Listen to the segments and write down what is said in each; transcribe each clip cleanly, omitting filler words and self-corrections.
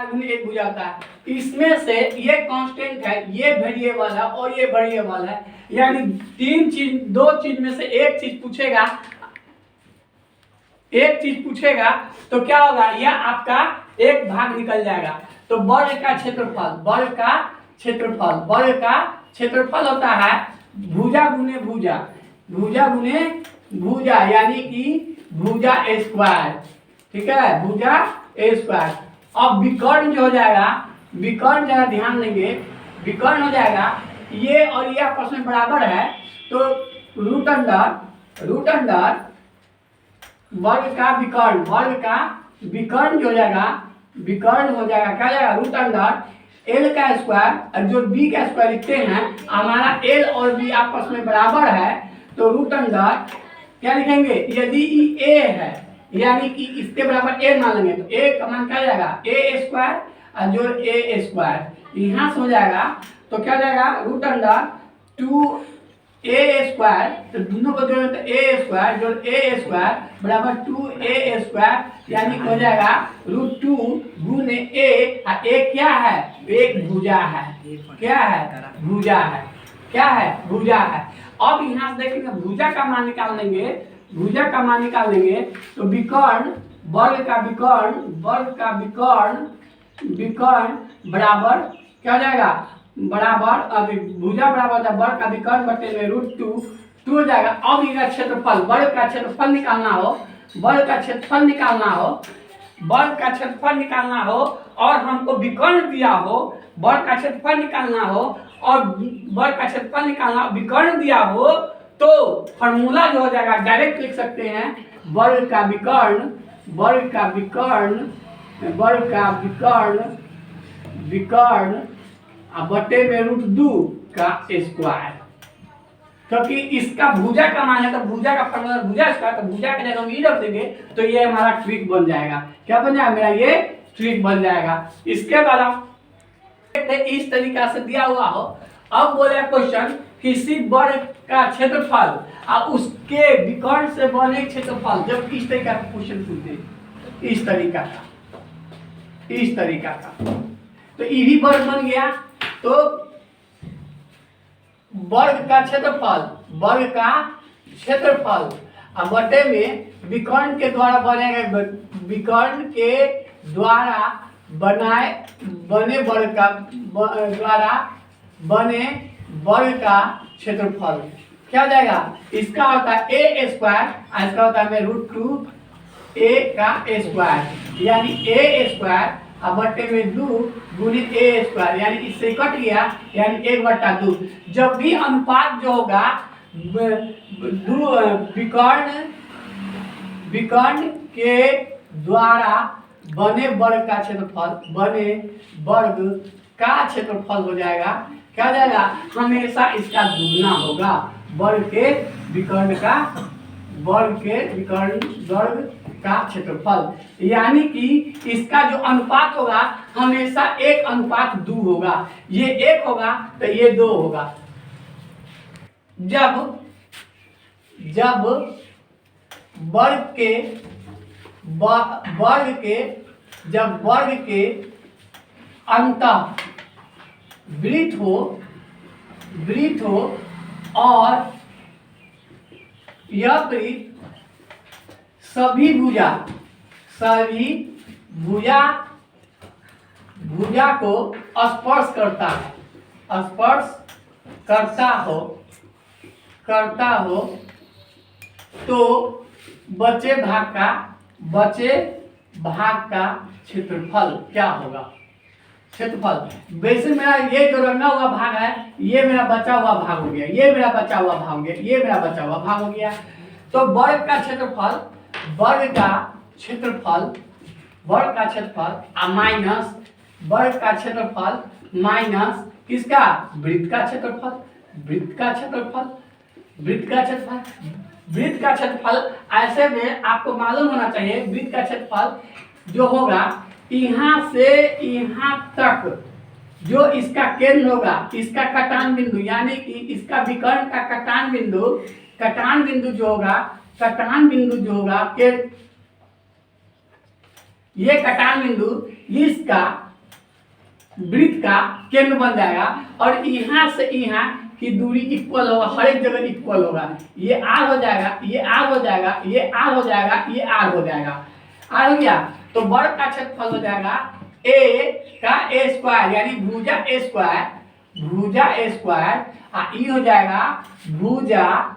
गुने एक भुजा होता है। इसमें से ये कांस्टेंट है, ये वेरिएबल है और ये वेरिएबल है, यानी तीन चीज, दो चीज में से एक चीज पूछेगा, एक चीज पूछेगा तो क्या होगा, यह आपका एक भाग निकल जाएगा। तो वर्ग का क्षेत्रफल, वर्ग का क्षेत्रफल, वर्ग का क्षेत्रफल होता है भुजा गुने भुजा, भुजा गुने भुजा, यानी कि भुजा स्क्वायर, ठीक है, भुजा स्क्वायर। अब विकर्ण जो हो जाएगा, विकर्ण जरा ध्यान देंगे, विकर्ण हो जाएगा ये और ये आपस में बराबर है, तो रूट अंडर वर्ग का विकर्ण, वर्ग का विकर्ण जो हो जाएगा, विकर्ण हो जाएगा, क्या जाएगा, रूट अंडर एल का स्क्वायर, जो बी का स्क्वायर लिखते हैं, हमारा एल और बी आपस में बराबर है, तो रूट अंडर क्या लिखेंगे, यदि ए है यानी कि इसके बराबर ए मान लेंगे, तो ए का मान क्या जाएगा, ए स्क्वायर और जो ए स्क्वायर यहाँ से हो जाएगा, तो क्या जाएगा, रूट अंडर 2a स्क्वायर, तो दोनों को जोड़े तो ए स्क्वायर जो ए स्क्वायर बराबर 2a स्क्वायर, यानी हो जाएगा √2 गुने ए, और ए क्या है, एक भुजा है, क्या है, भुजा है, क्या है, भुजा है। अब यहाँ से देखेंगे भुजा का मान निकाल लेंगे, भुजा का मान निकाल लेंगे, तो विकर्ण, वर्ग का विकर्ण, वर्ग का विकर्ण, विकर्ण बराबर क्या हो जाएगा, बराबर अभी भुजा बराबर वर्ग का विकर्ण बटे में √2 हो जाएगा। अब इसका क्षेत्रफल, वर्ग का क्षेत्रफल निकालना हो, वर्ग का क्षेत्रफल निकालना हो, वर्ग का क्षेत्रफल निकालना हो और हमको विकर्ण दिया हो, वर्ग का क्षेत्रफल निकालना हो और वर्ग का क्षेत्रफल निकालना, विकर्ण दिया हो, तो फॉर्मूला जो हो जाएगा डायरेक्ट लिख सकते हैं, वर्ग का विकर्ण, वर्ग का विकर्ण, वर्ग का विकर्ण, विकर्ण बटे में √2 का स्क्वायर, क्योंकि इसका भुजा का मान है तो भुजा का फॉर्मूला भुजा स्क्वायर, तो भुजा के जगह हम ये रख देंगे तो ये हमारा ट्रिक बन जाएगा, क्या बन जाएगा, मेरा ये ट्रिक बन जाएगा। इसके बाद आप इस तरीका से दिया हुआ हो, अब बोले क्वेश्चन किसी वर्ग का क्षेत्रफल और उसके विकर्ण से बने क्षेत्रफल, जब इस तरीका का क्वेश्चन पूछते, इस तरीका का, इस तरीका का, तो ये भी वर्ग बन गया, तो वर्ग का क्षेत्रफल, वर्ग का क्षेत्रफल और बटे में विकर्ण के द्वारा बनेगा, विकर्ण के द्वारा बनाए बने वर्ग का, द्वारा बने वर्ग का क्षेत्रफल क्या हो जाएगा, इसका होता है ए स्क्वायर और इसका होता है √2 ए का स्क्वायर, यानी ए स्क्वायर अब बट्टे में 2 गुने ए स्क्वायर, यानी इससे कट गया, यानी 1/2। जब भी अनुपात जो होगा विकर्ण, विकर्ण के द्वारा बने वर्ग का क्षेत्रफल, बने वर्ग का क्षेत्रफल हो जाएगा, क्या हो जाएगा, हमेशा इसका दुगना होगा, वर्ग के विकर्ण का, वर्ग के विकर्ण वर्ग का क्षेत्रफल, यानी कि इसका जो अनुपात होगा हमेशा 1:2 होगा, ये 1 होगा तो ये 2 होगा। जब जब वर्ग के जब वर्ग के अंतः वृत्त हो और यह वृत्त सभी भुजा को स्पर्श करता है, स्पर्श करता हो तो बचे भाग का क्षेत्रफल क्या होगा, क्षेत्रफल। वैसे मेरा ये जो रंगा हुआ भाग है ये मेरा बचा हुआ भाग हो गया, ये मेरा बचा हुआ भाग हो गया, ये मेरा बचा हुआ भाग हो गया। तो वर्ग का क्षेत्रफल, वर्ग का क्षेत्रफल, वर्ग का क्षेत्रफल माइनस वर्ग का क्षेत्रफल माइनस किसका, वृत्त का क्षेत्रफल, वृत्त का क्षेत्रफल, वृत्त का क्षेत्रफल, वृत्त का क्षेत्रफल। ऐसे में आपको मालूम होना चाहिए वृत्त का क्षेत्रफल जो होगा यहाँ से यहाँ तक जो इसका केंद्र होगा, इसका कटान बिंदु, यानी कि इसका विकर्ण का कटान बिंदु जो होगा, कटान बिंदु जो होगा के ये कटान बिंदु, इसका वृत्त का केंद्र बन जाएगा और यहाँ से यहाँ की दूरी इक्वल होगा, हर एक जगह इक्वल होगा। ये आर हो जाएगा, ये आर हो जाएगा, ये आर हो जाएगा, ये आर हो जाएगा। आर हो गया तो वर्ग का क्षेत्रफल हो जाएगा ए का ए स्क्वायर यानी भुजा ए स्क्वायर, भुजा ए स्क्वायर ई हो जाएगा भुजा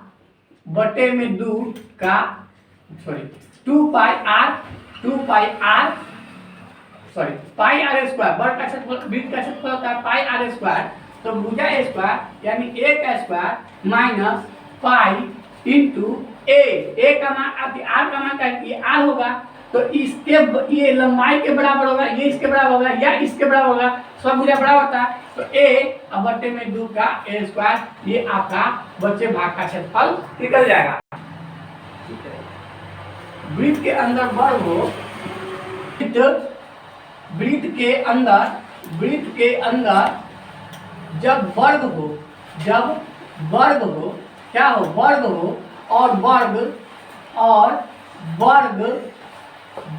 बटे में 2 का sorry 2 pi r sorry pi r square. वर्ग का क्षेत्रफल वृत्त का क्षेत्रफल होता है पाई आर स्क्वायर, तो भुजा ए स्क्वायर यानी ए का स्क्वायर माइनस पाई इंटू ए का मान आर का मान क्या आर होगा, तो इसके ये लंबाई के बराबर होगा, ये इसके बराबर होगा या इसके बराबर होगा, सब भुजा बराबर होता है। तो ए अब बटे में 2 का ए स्क्वायर, ये आपका बच्चे भाग का क्षेत्रफल निकल जाएगा। वृत्त के अंदर वर्ग हो, वृत्त के अंदर जब वर्ग हो क्या हो, वर्ग हो और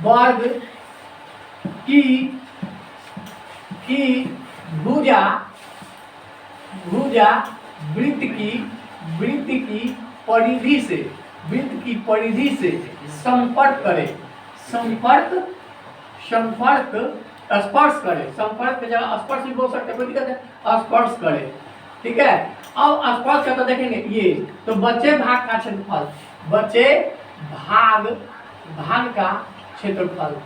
वर्ग की भुजा वृत्त की परिधि से संपर्क करे, स्पर्श करे, संपर्क की जगह स्पर्श भी बोल सकते हैं, कोई दिक्कत है, स्पर्श करे। ठीक है, अब स्पर्श करता देखेंगे ये, तो बच्चे भाग का क्षेत्रफल, बच्चे भाग का क्षेत्रफल,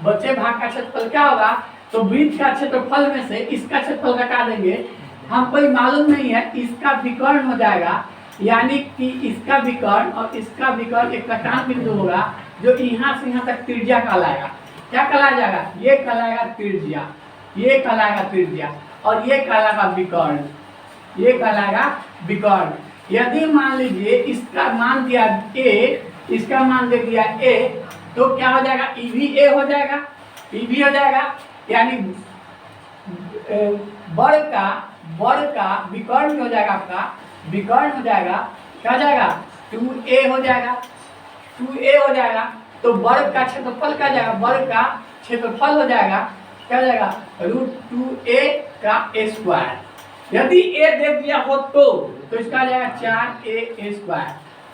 बच्चे भाग का क्षेत्रफल क्या होगा, तो वृत्त का क्षेत्रफल में से इसका क्षेत्रफल घटा देंगे, हमको मालूम नहीं है, इसका विकर्ण हो जाएगा, यानी कि इसका विकर्ण और इसका विकर्ण एक कटान बिंदु होगा जो यहाँ से यहाँ तक त्रिज्या कहलाएगा। क्या कहलाया जाएगा, ये कहलाएगा त्रिज्या, ये कहलाएगा त्रिज्या और ये कहलाएगा विकर्ण, ये कहलाएगा विकर्ण। यदि मान लीजिए इसका मान दिया ए, इसका मान दे दिया ए, तो क्या हो जाएगा, ई भी ए हो जाएगा, ई भी हो जाएगा, यानी वर्ग का विकर्ण हो जाएगा, आपका विकर्ण हो जाएगा, क्या हो जाएगा 2a हो जाएगा, 2a हो जाएगा। तो वर्ग का क्षेत्रफल क्या जाएगा, वर्ग का क्षेत्रफल हो जाएगा क्या हो जाएगा √2a का a स्क्वायर। यदि a दे दिया हो तो इसका आ जाएगा 4a स्क्वायर।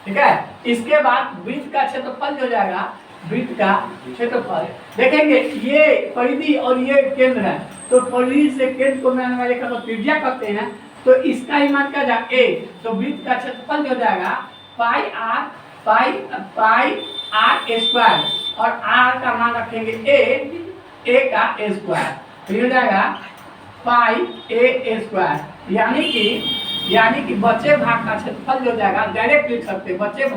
ठीक है, इसके बाद वृत्त का क्षेत्रफल हो जाएगा, वृत्त का क्षेत्रफल देखेंगे, ये परिधि और ये केंद्र है, तो परिधि से केंद्र को मिलाने वाले का तो त्रिज्या करते हैं, तो इसका ही मान क्या जाएगा a, तो वृत्त का क्षेत्रफल हो जाएगा पाई आर स्क्वायर और r का मान रखेंगे a का a स्क्वायर, तो हो जाएगा पाई a स्क्वायर, यानी कि बच्चे भाग का क्षेत्रफल जो हो जाएगा, डायरेक्ट लिख सकते हैं, बच्चे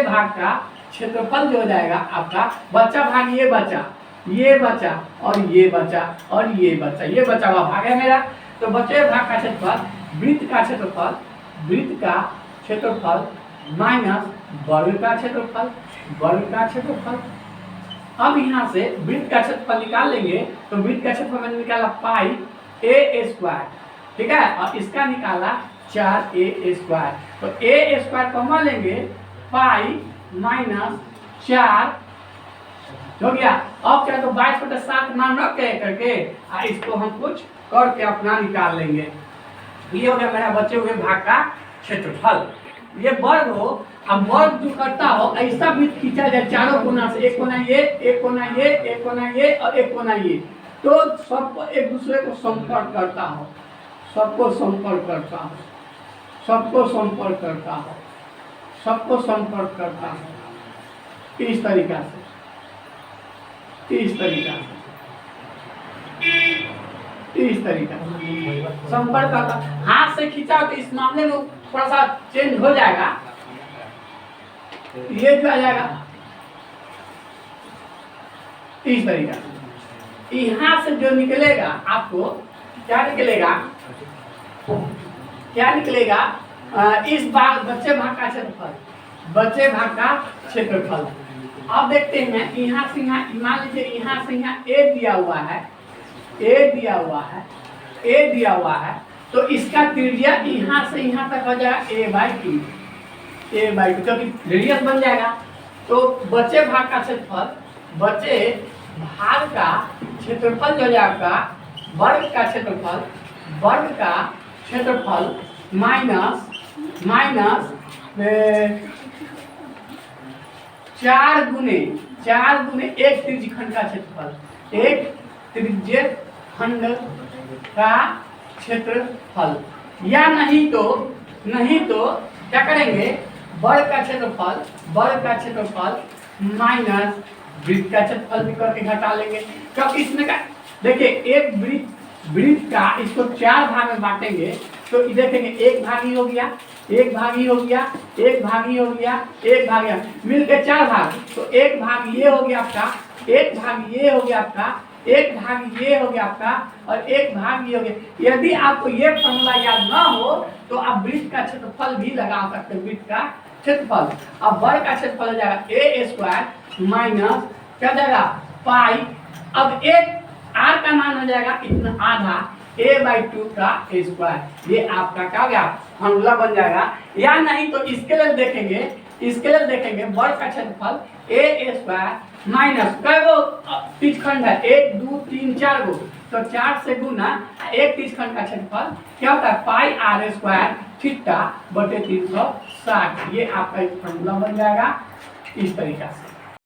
भाग का क्षेत्रफल जो हो जाएगा आपका, बच्चा भाग ये बचा और ये बचा और ये बचा हुआ भाग है मेरा, तो बच्चे भाग का क्षेत्रफल वृत्त का क्षेत्रफल माइनस वर्ग का क्षेत्रफल। अब यहाँ से वृत्त का क्षेत्रफल निकाल लेंगे, तो वृत्त का क्षेत्रफल मैंने निकाला पाई a स्क्वायर, ठीक है, और इसका निकाला 4a स्क्वायर, तो a स्क्वायर कॉमन लेंगे, पाई माइनस 4 हो गया। अब क्या, तो 22/7 मान रख के करके इसको हम कुछ करके अपना निकाल लेंगे। ये हो गया मेरा बच्चे हुए भाग का क्षेत्रफल। ये वर्ग हो, अब वर्ग जो करता हो ऐसा भी खींचा जाए चारों कोना से, एक कोना ये, एक कोना ये, एक कोना ये और एक कोना ये, तो सबको एक दूसरे को संपर्क करता हो, सबको संपर्क करता हो इस तरीका से संपर्क करता। हाथ से खींचा तो इस मामले में थोड़ा सा चेंज हो जाएगा, ये जो आ जाएगा इस तरीका से। यहाँ से जो निकलेगा आपको क्या निकलेगा, इस भाग बच्चे भाग का क्षेत्रफल। अब देखते हैं यहाँ से यहाँ, मान लीजिए यहाँ से यहाँ a दिया हुआ है, तो इसका त्रिज्या यहाँ से यहाँ तक हो जाएगा a/2 क्योंकि रेडियस बन जाएगा। तो बच्चे भाग का क्षेत्रफल जो हो जाएगा वर्ग का क्षेत्रफल माइनस चार गुने एक त्रिज्यखंड का क्षेत्रफल, एक त्रिज्यखंड का क्षेत्रफल, या नहीं तो क्या करेंगे, वर्ग का क्षेत्रफल माइनस वृत्त का क्षेत्रफल भी करके घटा लेंगे। क्योंकि इसमें का देखिए एक वृत्त का इसको चार भाग में बांटेंगे तो देखेंगे एक भागी हो गया, मिल के चार भाग, तो एक भाग ये हो गया आपका, एक भाग ये हो गया आपका, एक भाग ये हो गया आपका, और एक भाग ये हो गया। यदि आपको ये फॉर्मूला याद ना हो तो आप वृत्त का क्षेत्रफल भी लगा सकते हैं, वृत्त का क्षेत्रफल। अब वर्ग का क्षेत्रफल हो जाएगा ए स्क्वायर माइनस क्या जाएगा पाई, अब एक आर का मान हो जाएगा इतना आधा a/2 का a स्क्वायर, ये आपका क्या हो गया फॉर्मूला बन जाएगा। या नहीं तो इसके लिए देखेंगे वर्ग का क्षेत्रफल a स्क्वायर माइनस कई गो त्रिज्यखंड है, 1 2 3 4 गो, तो 4 से गुना एक त्रिज्यखंड का क्षेत्रफल क्या होता है पाई r स्क्वायर थीटा बटे 360, ये आपका एक फॉर्मूला बन जाएगा इस तरीका से।